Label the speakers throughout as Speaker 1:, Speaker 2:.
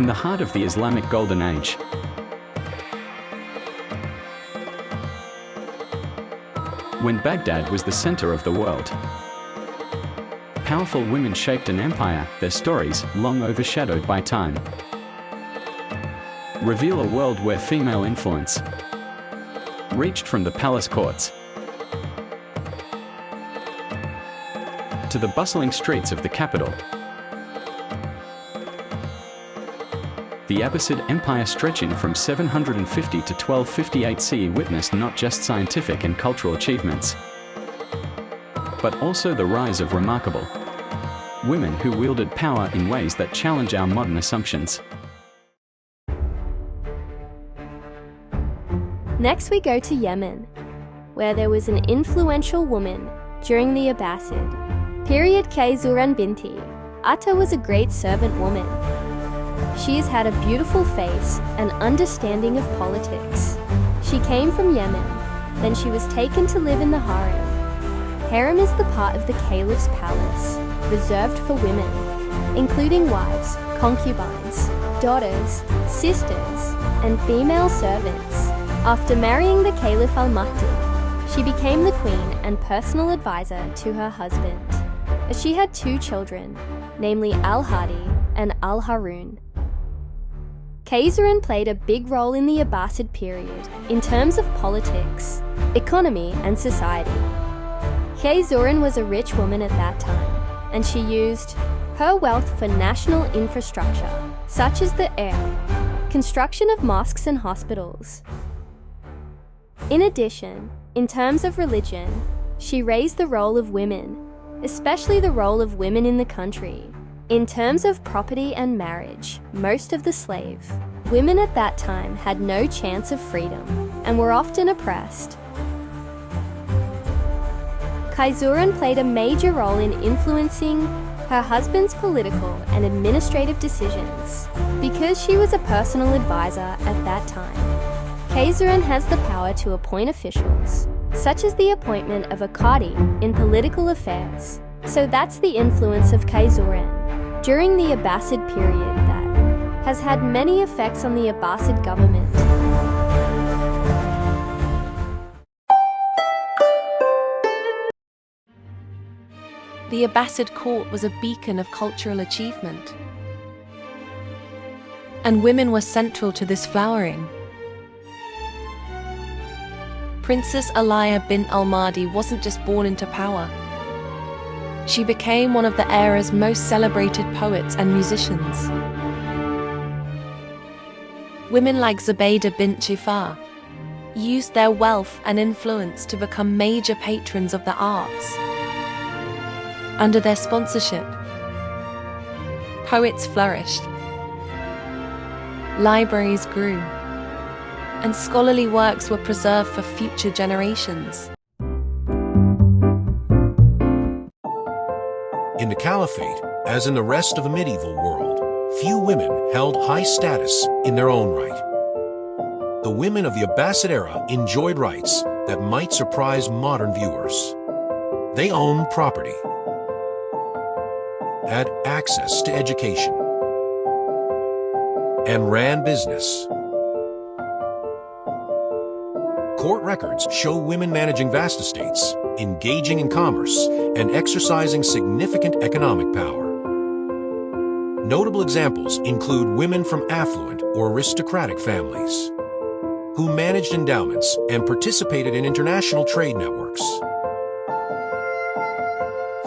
Speaker 1: in the heart of the Islamic Golden Age. When Baghdad was the center of the world, powerful women shaped an empire, their stories, long overshadowed by time, reveal a world where female influence reached from the palace courts to the bustling streets of the capital. The Abbasid Empire, stretching from 750 to 1258 CE, witnessed not just scientific and cultural achievements, but also the rise of remarkable women who wielded power in ways that challenge our modern assumptions.
Speaker 2: Next we go to Yemen, where there was an influential woman during the Abbasid period, Khayzuran binti Atta was a great servant woman. She has had a beautiful face and understanding of politics. She came from Yemen, then she was taken to live in the harem. Harem is the part of the caliph's palace reserved for women, including wives, concubines, daughters, sisters, and female servants. After marrying the Caliph al-Mahdi, she became the queen and personal advisor to her husband. She had two children, namely al-Hadi and al-Harun. Khayzuran played a big role in the Abbasid period in terms of politics, economy, and society. Khayzuran was a rich woman at that time, and she used her wealth for national infrastructure, such as the air, construction of mosques and hospitals. In addition, in terms of religion, she raised the role of women, especially the role of women in the country. In terms of property and marriage, most of the slave women at that time had no chance of freedom and were often oppressed. Khayzuran played a major role in influencing her husband's political and administrative decisions because she was a personal advisor at that time. Khayzuran has the power to appoint officials, such as the appointment of a qadi in political affairs. So that's the influence of Khayzuran during the Abbasid period that has had many effects on the Abbasid government.
Speaker 3: The Abbasid court was a beacon of cultural achievement, and women were central to this flowering. Princess Aliyah bint al-Mahdi wasn't just born into power. She became one of the era's most celebrated poets and musicians. Women like Zubaydah bint Jafar used their wealth and influence to become major patrons of the arts. Under their sponsorship, poets flourished, libraries grew, and scholarly works were preserved for future generations.
Speaker 4: In the Caliphate, as in the rest of the medieval world, few women held high status in their own right. The women of the Abbasid era enjoyed rights that might surprise modern viewers. They owned property, had access to education, and ran business. Court records show women managing vast estates, engaging in commerce, and exercising significant economic power. Notable examples include women from affluent or aristocratic families who managed endowments and participated in international trade networks.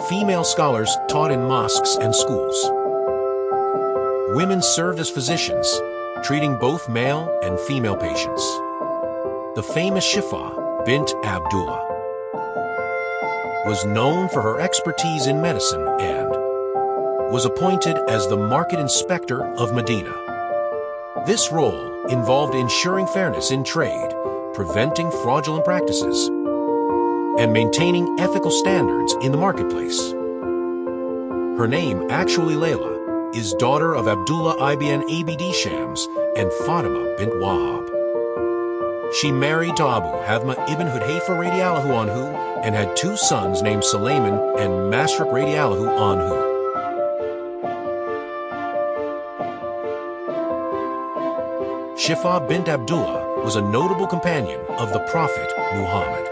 Speaker 4: Female scholars taught in mosques and schools. Women served as physicians, treating both male and female patients. The famous Shifa bint Abdullah was known for her expertise in medicine and was appointed as the market inspector of Medina. This role involved ensuring fairness in trade, preventing fraudulent practices, and maintaining ethical standards in the marketplace. Her name, actually Layla, is daughter of Abdullah ibn Abd Shams and Fatima bint Wahab. She married to Abu Havma ibn Hudhayfa radiallahu anhu and had two sons named Sulayman and Masruq radiallahu anhu. Shifa bint Abdullah was a notable companion of the Prophet Muhammad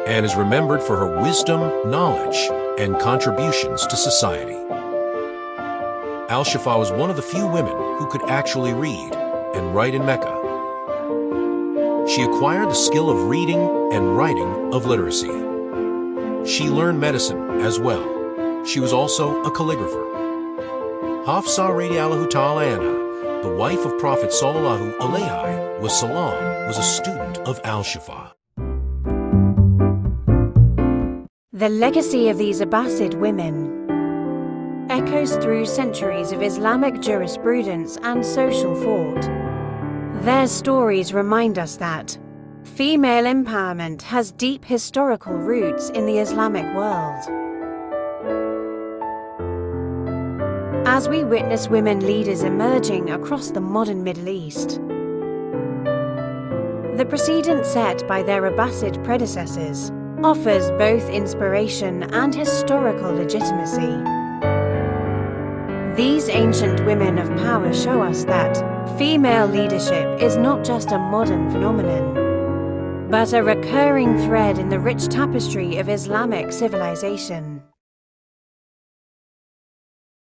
Speaker 4: and is remembered for her wisdom, knowledge, and contributions to society. Al-Shifa was one of the few women who could actually read and write in Mecca. She acquired the skill of reading and writing of literacy. She learned medicine as well. She was also a calligrapher. Hafsa radiallahu ta'ala anha, the wife of Prophet sallallahu alaihi wasallam, was a student of Al-Shifa.
Speaker 5: The legacy of these Abbasid women echoes through centuries of Islamic jurisprudence and social thought. Their stories remind us that female empowerment has deep historical roots in the Islamic world. As we witness women leaders emerging across the modern Middle East, the precedent set by their Abbasid predecessors offers both inspiration and historical legitimacy. These ancient women of power show us that female leadership is not just a modern phenomenon, but a recurring thread in the rich tapestry of Islamic civilization.